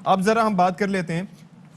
اب ذرا ہم بات کر لیتے ہیں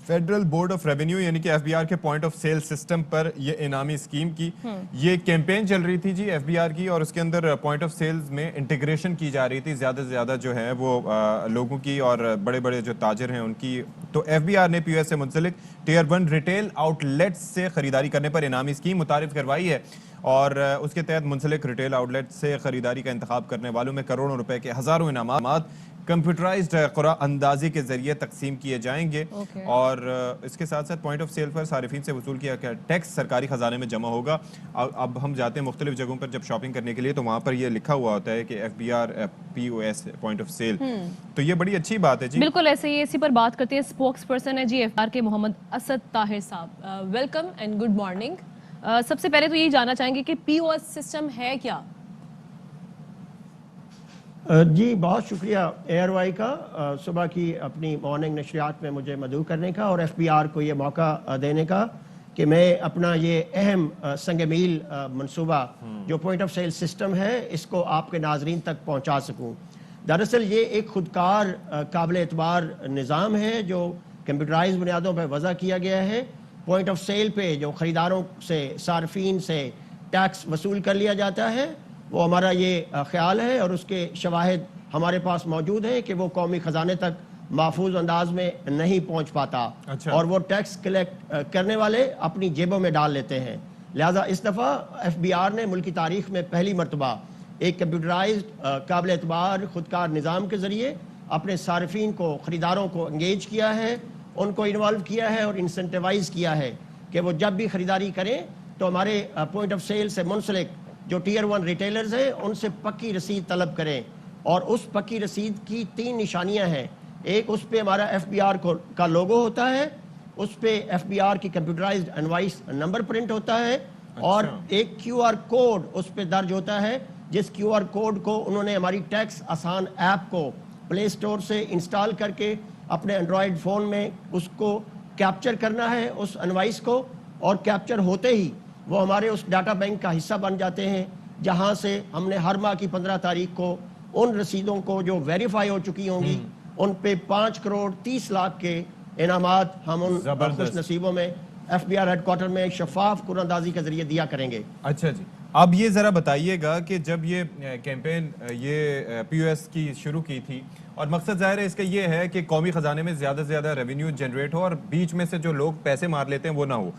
فیڈرل بورڈ آف ریونیو یعنی کہ ایف بی آر کے پوائنٹ آف سیل سسٹم پر یہ انعامی اسکیم کی یہ کیمپین چل رہی تھی جی ایف بی آر کی، اور اس کے اندر پوائنٹ آف سیلز میں انٹیگریشن کی جا رہی تھی زیادہ سے زیادہ جو ہے وہ لوگوں کی اور بڑے بڑے جو تاجر ہیں ان کی. تو ایف بی آر نے پی او ایس سے منسلک tier 1 retail out let's say خریداری کرنے پر انعامی اسکیم متعارف کروائی ہے، اور اس کے تحت منسلک ریٹیل آؤٹ لیٹ سے خریداری کا انتخاب کرنے والوں میں کروڑوں روپے کے ہزاروں انعامات کمپیوٹرائزڈ قرعہ اندازی کے ذریعے تقسیم کیے جائیں گے. اور اس کے ساتھ ساتھ پوائنٹ آف سیل پر صارفین سے وصول کیا گیا ٹیکس سرکاری خزانے میں جمع ہوگا. اب ہم جاتے ہیں مختلف جگہوں پر جب شاپنگ کرنے کے لیے تو وہاں پر یہ لکھا ہوا ہوتا ہے کہ F B R P O S point of sale, تو یہ بڑی اچھی بات ہے جی. بالکل ایسے ہی اسی پر بات کرتے ہیں. اسپوکس پرسن ہے جی ایف آر کے محمد Asad Tahir sahib. Welcome and good morning. سب سے پہلے تو یہی جاننا چاہیں گے کہ پی او ایس سسٹم ہے کیا؟ جی بہت شکریہ ایئر وائی کا صبح کی اپنی مارننگ نشریات میں مجھے مدعو کرنے کا اور ایف بی آر کو یہ موقع دینے کا کہ میں اپنا یہ اہم سنگ میل منصوبہ جو پوائنٹ آف سیل سسٹم ہے اس کو آپ کے ناظرین تک پہنچا سکوں. دراصل یہ ایک خودکار قابل اعتبار نظام ہے جو کمپیوٹرائز بنیادوں پہ وضع کیا گیا ہے. پوائنٹ آف سیل پہ جو خریداروں سے صارفین سے ٹیکس وصول کر لیا جاتا ہے وہ ہمارا یہ خیال ہے اور اس کے شواہد ہمارے پاس موجود ہیں کہ وہ قومی خزانے تک محفوظ انداز میں نہیں پہنچ پاتا اور وہ ٹیکس کلیکٹ کرنے والے اپنی جیبوں میں ڈال لیتے ہیں. لہٰذا اس دفعہ ایف بی آر نے ملکی تاریخ میں پہلی مرتبہ ایک کمپیوٹرائزڈ قابل اعتبار خودکار نظام کے ذریعے اپنے صارفین کو خریداروں کو انگیج کیا ہے، ان کو انوالو کیا ہے اور انسنٹیوائز کیا ہے کہ وہ جب بھی خریداری کریں تو ہمارے پوائنٹ آف سیل سے منسلک جو ٹیئر 1 ریٹیلرز ہیں ان سے پکی رسید طلب کریں. اور اس پکی رسید کی 3 نشانیاں ہیں. ایک اس پہ ہمارا ایف بی آر کا لوگو ہوتا ہے، اس پہ ایف بی آر کی کمپیوٹرائزڈ انوائس نمبر پرنٹ ہوتا ہے اور ایک کیو آر کوڈ اس پہ درج ہوتا ہے جس کیو آر کوڈ کو انہوں نے ہماری ٹیکس آسان ایپ کو پلے اسٹور سے انسٹال کر کے اپنے اینڈرائڈ فون میں اس کو کیپچر کرنا ہے اس انوائس کو، اور کیپچر ہوتے ہی وہ ہمارے اس ڈاٹا بینک کا حصہ بن جاتے ہیں جہاں سے ہم نے ہر ماہ کی 15 تاریخ کو ان رسیدوں کو جو ویریفائی ہو چکی ہوں گی ان پہ 5 کروڑ 30 لاکھ کے انعامات ہم ان خوش نصیبوں میں F B R headquarter میں شفاف قرعہ اندازی کے ذریعے دیا کریں گے. اچھا جی، اب یہ ذرا بتائیے گا کہ جب یہ کیمپین یہ پی او ایس کی شروع کی تھی اور مقصد ظاہر ہے اس کا یہ ہے کہ قومی خزانے میں زیادہ سے زیادہ ریونیو جنریٹ ہو اور بیچ میں سے جو لوگ پیسے مار لیتے ہیں وہ نہ ہو.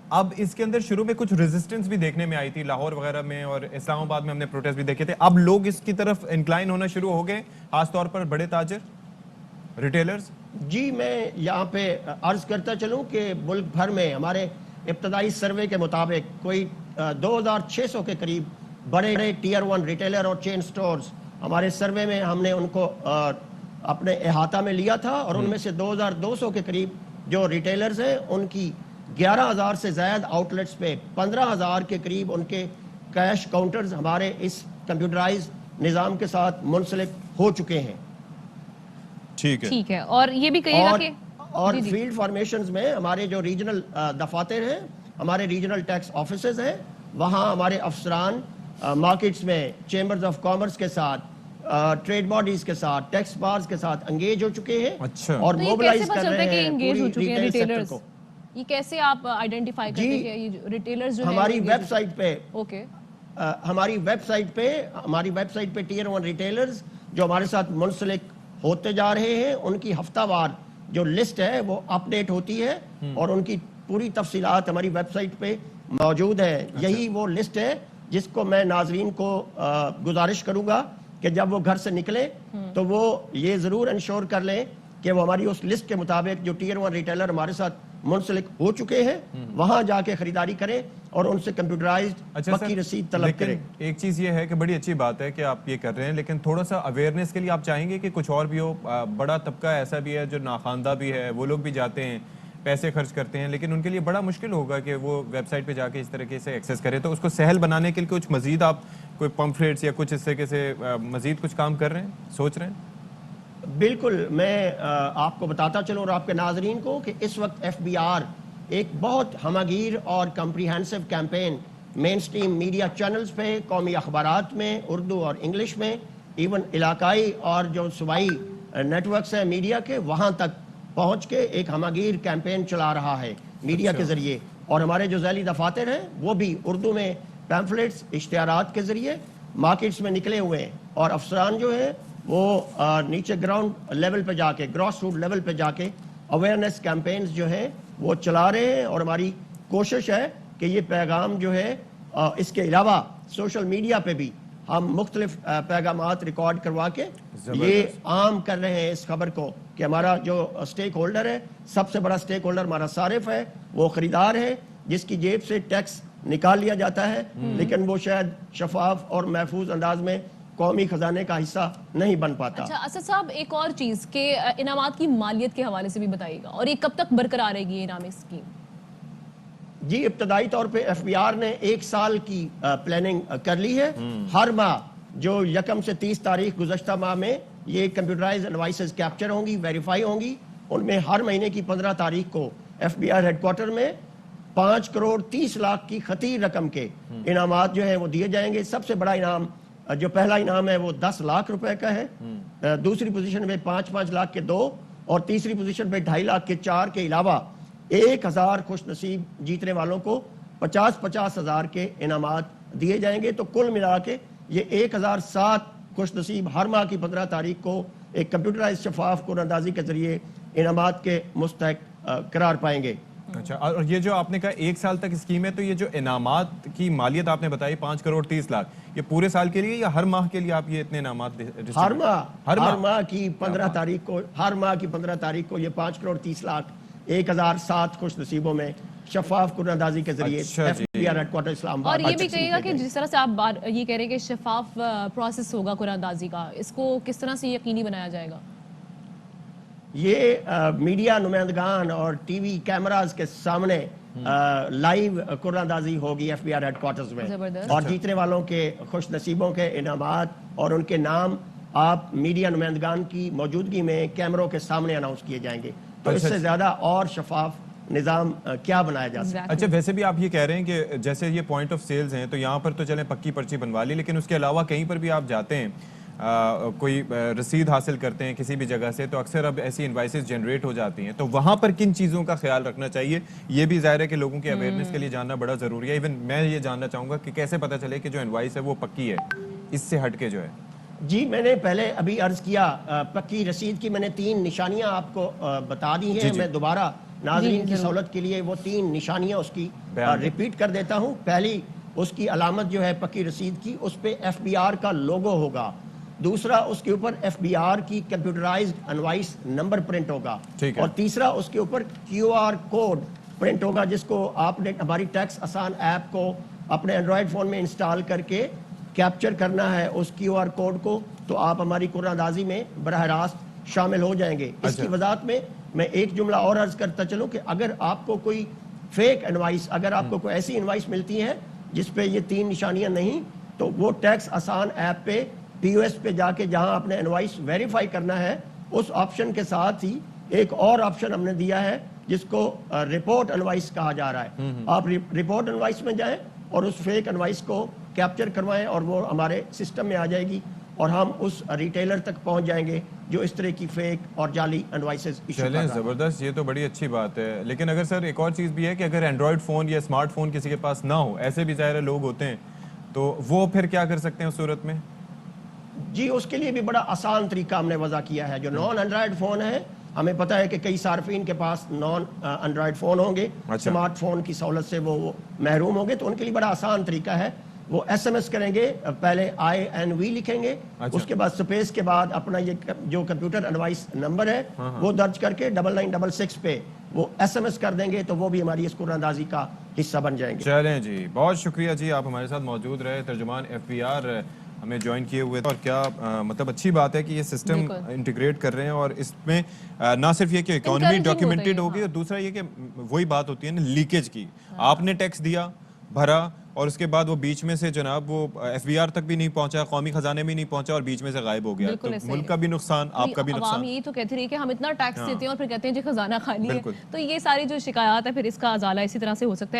اب اس کے اندر شروع میں کچھ ریزسٹنس بھی دیکھنے میں آئی تھی، لاہور وغیرہ میں اور اسلام آباد میں ہم نے پروٹیسٹ بھی دیکھے تھے. اب لوگ اس کی طرف انکلائن ہونا شروع ہو گئے، خاص طور پر بڑے تاجر ریٹیلرز. جی میں یہاں پہ عرض کرتا چلوں کہ ملک بھر میں ہمارے ابتدائی سروے کے مطابق کوئی 2600 کے قریب بڑے بڑے ٹیئر 1 ریٹیلر اور چین سٹورز ہمارے سروے میں ہم نے ان کو اپنے احاطہ میں لیا تھا اور ان میں سے 2200 کے قریب جو ریٹیلرز ہیں ان کی 11,000 سے زائد آؤٹ لیٹس پہ 15,000 کے قریب ان کے کیش کاؤنٹرز ہمارے اس کمپیوٹرائز نظام کے ساتھ منسلک ہو چکے ہیں. ٹھیک ہے. اور یہ بھی کہیے گا کہ اور فیلڈ فارمیشنز میں ہمارے جو ریجنل دفاتر ہیں، ہمارے ریجنل ٹیکس آفیسز ہیں، وہاں ہمارے افسران مارکیٹس میں چیمبرز آف کامرس کے ساتھ ٹریڈ باڈیز کے ساتھ ٹیکس بارز کے ساتھ انگیج ہو چکے ہیں اور موبلائز کر رہے ہیں پوری ریٹیل سیکٹر کو. یہ کیسے آپ آئیڈینٹیفائی کرتے ہیں کہ یہ ریٹیلرز جو ہیں ہماری ویب سائٹ پہ ٹیئر 1 ریٹیلرز جو ہمارے ساتھ منسلک ہوتے جا رہے ہیں ان کی ہفتہ وار جو لسٹ ہے وہ اپ ڈیٹ ہوتی ہے اور ان کی پوری تفصیلات ہماری ویب سائٹ پہ موجود ہے. یہی وہ لسٹ ہے جس کو میں ناظرین کو گزارش کروں گا کہ جب وہ گھر سے نکلے تو وہ یہ ضرور انشور کر لیں کہ وہ ہماری اس لسٹ کے مطابق جو ٹیئر 1 ریٹیلر ہمارے ساتھ منسلک ہو چکے ہیں وہاں جا کے خریداری کریں اور ان سے کمپیوٹرائزڈ پکی رسید طلب کریں. ایک چیز یہ ہے کہ بڑی اچھی بات ہے کہ آپ یہ کر رہے ہیں، لیکن تھوڑا سا اویئرنیس کے لیے آپ چاہیں گے کہ کچھ اور بھی ہو. بڑا طبقہ ایسا بھی ہے جو ناخواندہ بھی ہے، وہ لوگ بھی جاتے ہیں پیسے خرچ کرتے ہیں لیکن ان کے لیے بڑا مشکل ہوگا کہ وہ ویب سائٹ پہ جا کے اس طریقے سے ایکسیس کرے. تو اس کو سہل بنانے کے لیے کچھ مزید آپ کوئی پمفلیٹس یا کچھ اس طریقے سے مزید کچھ کام کر رہے ہیں، سوچ رہے ہیں؟ بالکل، میں آپ کو بتاتا چلوں اور آپ کے ناظرین کو کہ اس وقت ایف بی آر ایک بہت ہمہ گیر اور کمپریہنسو کیمپین مین سٹریم میڈیا چینلز پہ، قومی اخبارات میں، اردو اور انگلش میں، ایون علاقائی اور جو صوبائی نیٹ ورکس ہیں میڈیا کے، وہاں تک پہنچ کے ایک ہماگیر کیمپین چلا رہا ہے میڈیا کے ذریعے، اور ہمارے جو ذیلی دفاتر ہیں وہ بھی اردو میں پیمفلیٹس اشتہارات کے ذریعے مارکیٹس میں نکلے ہوئے ہیں، اور افسران جو ہیں وہ نیچے گراؤنڈ لیول پہ جا کے، گراس روٹ لیول پہ جا کے اویئرنیس کیمپینز جو ہیں وہ چلا رہے ہیں، اور ہماری کوشش ہے کہ یہ پیغام جو ہے اس کے علاوہ سوشل میڈیا پہ بھی ہم مختلف پیغامات ریکارڈ کروا کے یہ عام کر رہے ہیں اس خبر کو کہ ہمارا جو سٹیک ہولڈر ہے، سب سے بڑا سٹیک ہولڈر ہمارا صارف ہے، وہ خریدار ہے جس کی جیب سے ٹیکس نکال لیا جاتا ہے، لیکن وہ شاید شفاف اور محفوظ انداز میں قومی خزانے کا حصہ نہیں بن پاتا۔ اچھا اسد صاحب، ایک اور چیز کہ انعامات کی مالیت کے حوالے سے بھی بتائیے گا، اور یہ کب تک برقرار رہے گی یہ انعامی اسکیم؟ جی ابتدائی طور پہ ایف بی آر نے 1 سال کی پلاننگ کر لی ہے۔ ہر ماہ جو 1 سے 30 تاریخ گزشتہ ماہ میں یہ کمپیوٹرائز انوائسز کیپچر ہوں گی، ویریفائی ہوں گی، ان میں ہر مہینے کی 15 تاریخ کو F B R headquarter میں 5 کروڑ 30 لاکھ کی خطیر رقم کے انعامات جو ہیں وہ دیے جائیں گے۔ سب سے بڑا انعام جو پہلا انعام ہے وہ 10 لاکھ روپے کا ہے، دوسری پوزیشن پہ 5 لاکھ کے 2، اور تیسری پوزیشن پہ 2.5 لاکھ کے 4 کے علاوہ 1000 خوش نصیب جیتنے والوں کو 50 ہزار کے انعامات دیے جائیں گے۔ تو کل ملا کے یہ 1007 خوش نصیب ہر ماہ کی 15 تاریخ کو ایک کمپیوٹرائز شفاف قرعہ اندازی کے ذریعے انعامات کے مستحق قرار پائیں گے۔ اچھا، اور یہ جو آپ نے کہا 1 سال تک اسکیم ہے، تو یہ جو انعامات کی مالیت آپ نے بتائی 5 کروڑ 30 لاکھ، یہ پورے سال کے لیے یا ہر ماہ کے لیے آپ یہ اتنے انعامات ہر ماہ کی 15 تاریخ کو، ہر ماہ کی 15 تاریخ کو یہ 5 کروڑ 30 لاکھ 1007 خوش نصیبوں میں شفاف قرعہ اندازی کے ذریعے F B R headquarter Islamabad. اور یہ بھی کہیے گا کہ جس طرح سے آپ یہ کہہ رہے ہیں کہ شفاف پروسیس ہوگا قرعہ اندازی کا، اس کو کس طرح سے یقینی بنایا جائے گا؟ یہ میڈیا نمائندگان اور ٹی وی کیمراز کے سامنے لائیو قرعہ اندازی ہوگی F B R headquarters میں، اور جیتنے والوں کے خوش نصیبوں کے انعامات اور ان کے نام آپ میڈیا نمائندگان کی موجودگی میں کیمروں کے سامنے اناؤنس کیے جائیں گے۔ تو اس سے زیادہ اور شفاف نظام کیا بنایا جا سکتا ہے؟ اچھا، ویسے بھی آپ یہ کہہ رہے ہیں کہ جیسے یہ پوائنٹ آف سیلز ہیں تو یہاں پر تو چلیں پکی پرچی بنوا لی، لیکن اس کے علاوہ کہیں پر بھی آپ جاتے ہیں، کوئی رسید حاصل کرتے ہیں کسی بھی جگہ سے، تو اکثر اب ایسی انوائسز جنریٹ ہو جاتی ہیں، تو وہاں پر کن چیزوں کا خیال رکھنا چاہیے؟ یہ بھی ظاہر ہے کہ لوگوں کی اویئرنیس کے لیے جاننا بڑا ضروری ہے۔ ایون میں یہ جاننا چاہوں گا کہ کیسے پتہ چلے کہ جو انوائس ہے وہ پکی ہے، اس سے ہٹ کے جو ہے۔ جی میں نے پہلے ابھی عرض کیا، پکی رسید کی میں نے 3 نشانیاں آپ کو بتا دی ہیں، میں دوبارہ ناظرین کی سہولت کے لیے وہ 3 نشانیاں اس کی ریپیٹ کر دیتا ہوں۔ پہلی اس کی علامت جو ہے پکی رسید کی، اس پہ ایف بی آر کا لوگو ہوگا۔ دوسرا اس کے اوپر ایف بی آر کی کمپیوٹرائزڈ انوائس نمبر پرنٹ ہوگا، اور تیسرا اس کے اوپر کیو آر کوڈ پرنٹ ہوگا، جس کو آپ نے ہماری ٹیکس آسان ایپ کو اپنے اینڈرائڈ فون میں انسٹال کر کے کیپچر کرنا ہے اس کیو آر کوڈ کو، تو آپ ہماری قرعہ اندازی میں براہ راست شامل ہو جائیں گے۔ اس کی وضاحت میں ایک جملہ اور عرض کرتا چلوں کہ اگر آپ کو کوئی فیک انوائس، اگر آپ کو کوئی ایسی انوائس ملتی ہے جس پہ یہ 3 نشانیاں نہیں، تو وہ ٹیکس آسان ایپ پہ پی او ایس پہ جا کے جہاں آپ نے انوائس ویریفائی کرنا ہے، اس آپشن کے ساتھ ہی ایک اور آپشن ہم نے دیا ہے جس کو رپورٹ انوائس کہا جا رہا ہے۔ آپ رپورٹ انوائس میں جائیں اور اس فیک انوائس کو کیپچر کروائیں، اور وہ ہمارے سسٹم میں آ جائے گی، اور ہم اس ریٹیلر تک پہنچ جائیں گے جو اس طرح کی فیک اور جعلی انوائسز ایشو کر رہا ہے۔ زبردست، یہ تو بڑی اچھی بات ہے۔ لیکن اگر سر ایک اور چیز بھی ہے کہ اگر اینڈرائڈ فون یا اسمارٹ فون کسی کے پاس نہ ہو، ایسے بھی ظاہر لوگ ہوتے ہیں، تو وہ پھر کیا کر سکتے ہیں اس صورت میں؟ جی اس کے لیے بھی بڑا آسان طریقہ ہم نے وضع کیا ہے۔ جو نان اینڈرائڈ فون ہے، ہمیں پتہ ہے کہ کئی صارفین کے پاس نان اینڈرائڈ فون ہوں گے، اسمارٹ فون کی سہولت سے وہ محروم ہوں گے، تو ان کے لیے بڑا آسان طریقہ ہے۔ وہ ایس ایم ایس کریں گے، پہلے INV لکھیں گے، اس کے بعد سپیس کے بعد اپنا یہ جو کمپیوٹر انوائس نمبر ہے وہ درج کر کے 9966 پہ وہ ایس ایم ایس کر دیں گے، تو وہ بھی ہماری اس قرعہ اندازی کا حصہ بن جائیں گے۔ چلیں جی، بہت شکریہ جی، آپ ہمارے ساتھ موجود رہے، ترجمان ایف بی آر ہمیں جوائن کیے ہوئے تھے، اور کیا مطلب اچھی بات ہے کہ یہ سسٹم انٹیگریٹ کر رہے ہیں، اور اس میں نہ صرف یہ کہ اکانومی ڈاکیومنٹڈ ہوگی، اور دوسرا یہ کہ وہی بات ہوتی ہے نا لیکیج کی، آپ نے ٹیکس دیا، بھرا، اور اس کے بعد وہ بیچ میں سے جناب وہ ایف بی آر تک بھی نہیں پہنچا، قومی خزانے میں نہیں پہنچا، اور بیچ میں سے غائب ہو گیا، تو ملک کا بھی نقصان، آپ کا بھی نقصان۔ عوام یہی تو کہتی رہی کہ ہم اتنا ٹیکس دیتے ہیں اور پھر کہتے ہیں جی خزانہ خالی ہے، تو یہ ساری جو شکایات ہے پھر اس کا ازالہ اسی طرح سے ہو سکتا ہے۔